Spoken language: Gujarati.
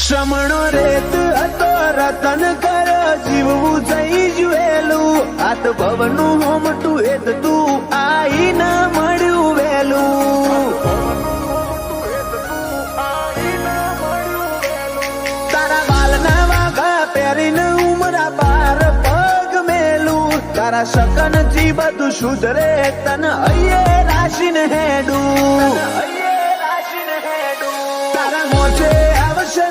શમણો રેત હતો રતન કર જીવવું જઈ જુએલું આત ભવનું હોમટું હેત તું આઈ ના મળ્યું વેલું તારા બાલના વાઘા પહેરીને ઉમરા પાર પગ મેલું તારા શકન જી બધું સુધરે તન હૈયે રાશિને હેડું તારા મોચે આવશે